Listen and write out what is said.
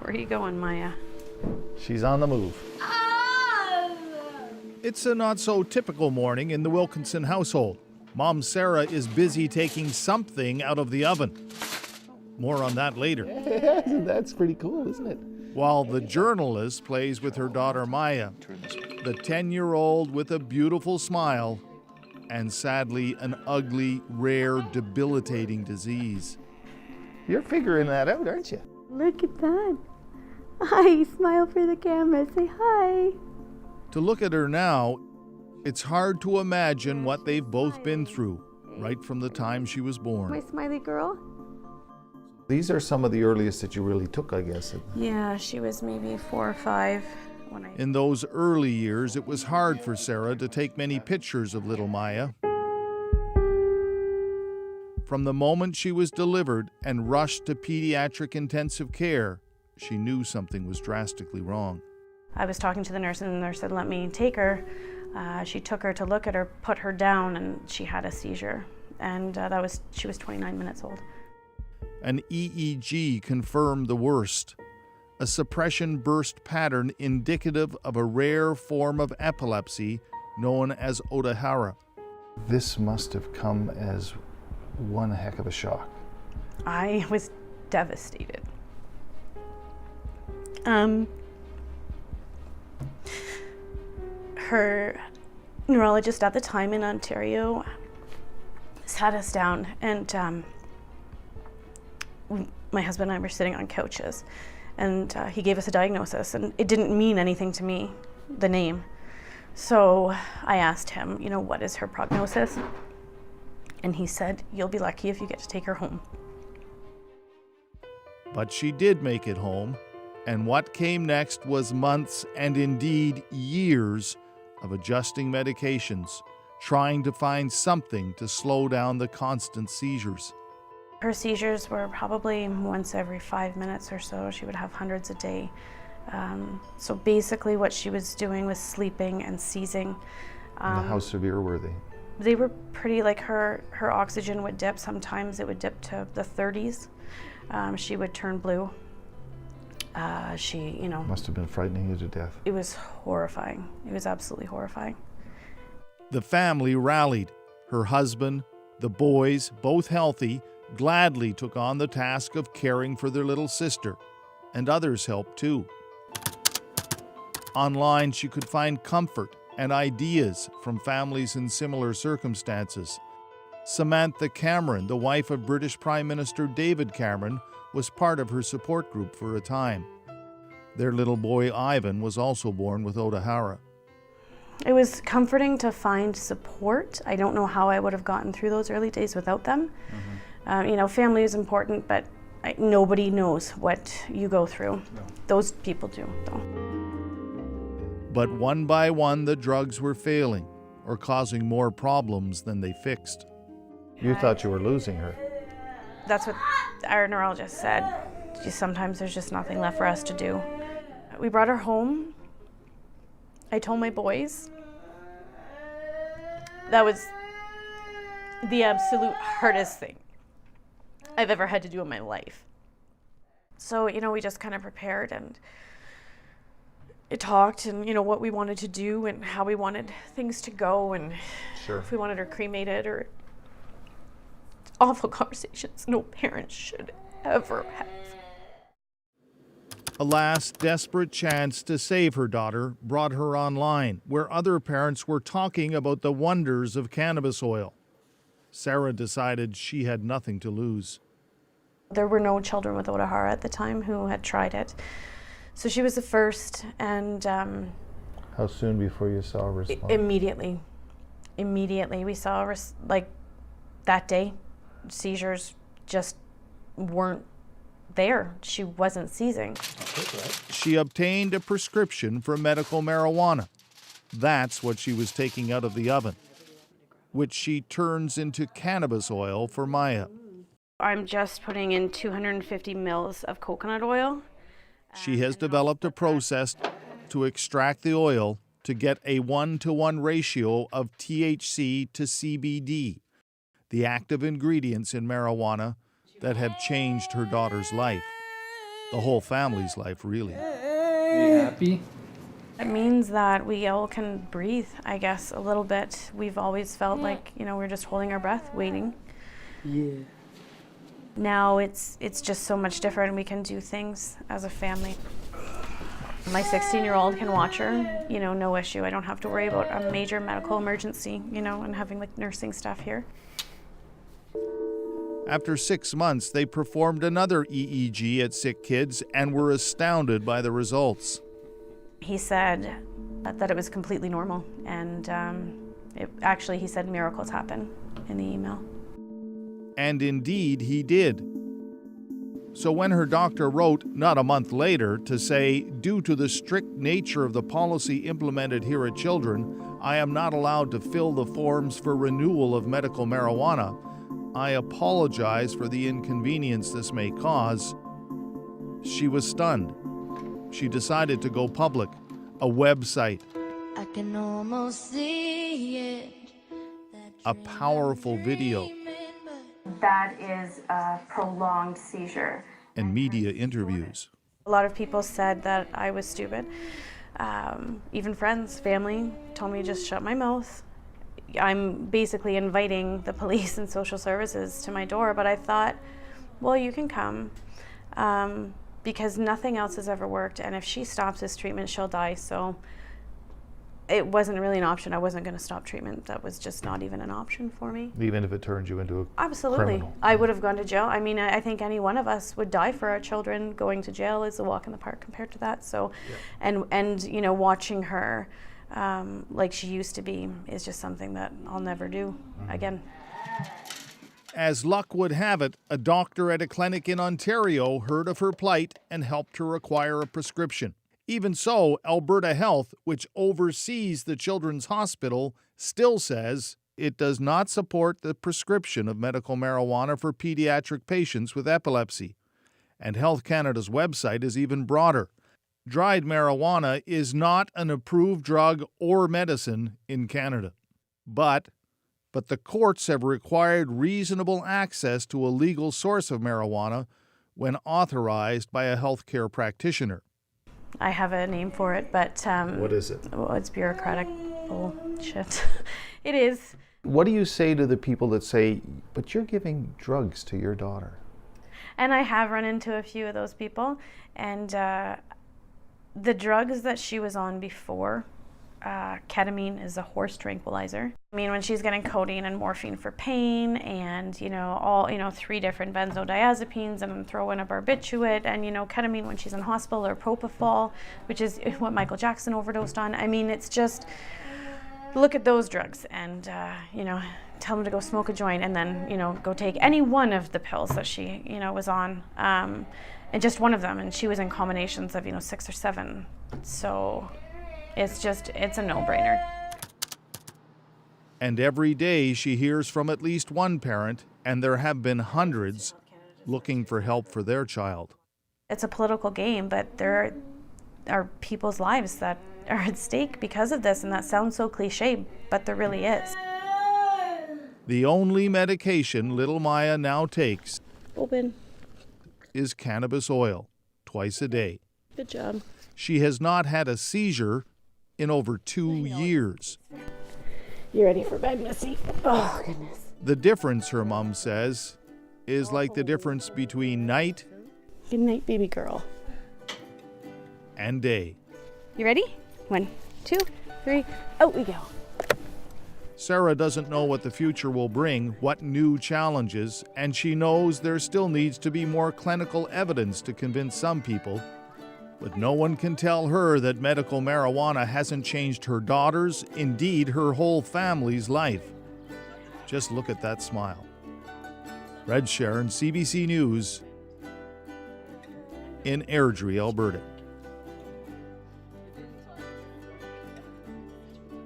Where are you going, Maya? She's on the move. It's a not-so-typical morning in the Wilkinson household. Mom Sarah is busy taking something out of the oven. More on that later. That's pretty cool, isn't it? While the journalist plays with her daughter Maya, the 10-year-old with a beautiful smile and sadly an ugly, rare, debilitating disease. You're figuring that out, aren't you? Look at that. Hi, smile for the camera. Say hi. To look at her now, it's hard to imagine what they've both been through right from the time she was born. My smiley girl. These are some of the earliest that you really took, I guess. Yeah, she was maybe 4 or 5 when I... In those early years, it was hard for Sarah to take many pictures of little Maya. From the moment she was delivered and rushed to pediatric intensive care, she knew something was drastically wrong. I was talking to the nurse, and the nurse said, let me take her. She took her to look at her, put her down, and she had a seizure. And she was 29 minutes old. An EEG confirmed the worst, a suppression burst pattern indicative of a rare form of epilepsy known as Odahara. This must have come as one heck of a shock. I was devastated. Her neurologist at the time in Ontario sat us down, and my husband and I were sitting on couches, and he gave us a diagnosis, and it didn't mean anything to me, the name. So I asked him, what is her prognosis? And he said, you'll be lucky if you get to take her home. But she did make it home, and what came next was months and indeed years of adjusting medications, trying to find something to slow down the constant seizures. Her seizures were probably once every 5 minutes or so. She would have hundreds a day. So basically what she was doing was sleeping and seizing. How severe were they? They were pretty, like her oxygen would dip. Sometimes it would dip to the 30s. She would turn blue. Must have been frightening you to death. It was horrifying. It was absolutely horrifying. The family rallied. Her husband, the boys, both healthy, gladly took on the task of caring for their little sister, and others helped too. Online, she could find comfort and ideas from families in similar circumstances. Samantha Cameron, the wife of British Prime Minister David Cameron, was part of her support group for a time. Their little boy Ivan was also born with Odahara. It was comforting to find support. I don't know how I would have gotten through those early days without them. Mm-hmm. Family is important, but nobody knows what you go through. No. Those people do, though. But one by one, the drugs were failing or causing more problems than they fixed. You thought you were losing her. That's what our neurologist said. Sometimes there's just nothing left for us to do. We brought her home. I told my boys. That was the absolute hardest thing I've ever had to do in my life. So, we just kind of prepared and it talked and, what we wanted to do and how we wanted things to go and if we wanted her cremated or awful conversations no parent should ever have. A last desperate chance to save her daughter brought her online, where other parents were talking about the wonders of cannabis oil. Sarah decided she had nothing to lose. There were no children with Odahara at the time who had tried it. So she was the first, and... How soon before you saw a response? Immediately. We saw, that day, seizures just weren't there. She wasn't seizing. She obtained a prescription for medical marijuana. That's what she was taking out of the oven, which she turns into cannabis oil for Maya. I'm just putting in 250 mils of coconut oil. She has developed a process to extract the oil to get a 1-to-1 ratio of THC to CBD, the active ingredients in marijuana that have changed her daughter's life. The whole family's life, really. Are you happy? It means that we all can breathe, I guess, a little bit. We've always felt like, we're just holding our breath, waiting. Yeah. Now it's just so much different. We can do things as a family. My 16-year-old can watch her, no issue. I don't have to worry about a major medical emergency, and having like nursing staff here. After 6 months, they performed another EEG at sick kids and were astounded by the results. He said that it was completely normal, and he said miracles happen in the email. And indeed, he did. So when her doctor wrote, not a month later, to say, due to the strict nature of the policy implemented here at Children, I am not allowed to fill the forms for renewal of medical marijuana. I apologize for the inconvenience this may cause. She was stunned. She decided to go public, a website, I can almost see it. a powerful video, That is a prolonged seizure. and media interviews. A lot of people said that I was stupid. Even friends, family told me just shut my mouth. I'm basically inviting the police and social services to my door, but I thought, well, you can come because nothing else has ever worked, and if she stops this treatment, she'll die. So it wasn't really an option. I wasn't going to stop treatment. That was just not even an option for me. Even if it turns you into a Absolutely. criminal. I would have gone to jail. I mean, I think any one of us would die for our children. Going to jail is a walk in the park compared to that. So, and watching her like she used to be is just something that I'll never do again. As luck would have it, a doctor at a clinic in Ontario heard of her plight and helped her acquire a prescription. Even so, Alberta Health, which oversees the Children's Hospital, still says it does not support the prescription of medical marijuana for pediatric patients with epilepsy. And Health Canada's website is even broader. Dried marijuana is not an approved drug or medicine in Canada. But the courts have required reasonable access to a legal source of marijuana when authorized by a healthcare practitioner. I have a name for it, but What is it? well, it's bureaucratic bullshit. It is. What do you say to the people that say, but you're giving drugs to your daughter? And I have run into a few of those people, and the drugs that she was on before, ketamine is a horse tranquilizer. I mean, when she's getting codeine and morphine for pain, and 3 different benzodiazepines, and then throw in a barbiturate, and ketamine when she's in hospital, or propofol, which is what Michael Jackson overdosed on. I mean, it's just look at those drugs, and tell them to go smoke a joint, and then go take any one of the pills that she was on, and just one of them, and she was in combinations of 6 or 7. So it's a no-brainer. And every day she hears from at least one parent, and there have been hundreds, looking for help for their child. It's a political game, but there are people's lives that are at stake because of this, and that sounds so cliche, but there really is. The only medication little Maya now takes Open. is cannabis oil, twice a day. Good job. She has not had a seizure in over 2 years. You ready for bed, Missy? Oh, goodness. The difference, her mom says, is like the difference between night Good night, baby girl. and day. You ready? 1, 2, 3, out we go. Sarah doesn't know what the future will bring, what new challenges, and she knows there still needs to be more clinical evidence to convince some people. But no one can tell her that medical marijuana hasn't changed her daughter's, indeed her whole family's life. Just look at that smile. Red Sharon, CBC News, in Airdrie, Alberta.